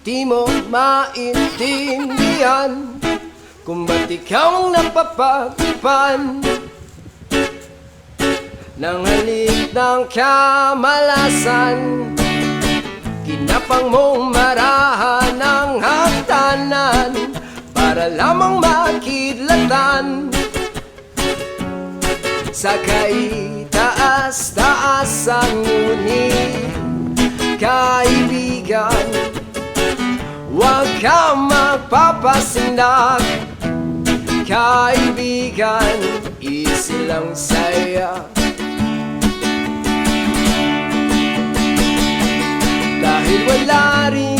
Di mo maintindihan kung ba't ikaw ang napapagpan ng halik ng kamalasan. Kinapang mong marahan ng hagdanan para lamang makidlatan sa kaitaas-taasan. Ngunit kaibigan, huwag kang magpapasindak. Kaibigan, easy lang saya. Dahil wala rin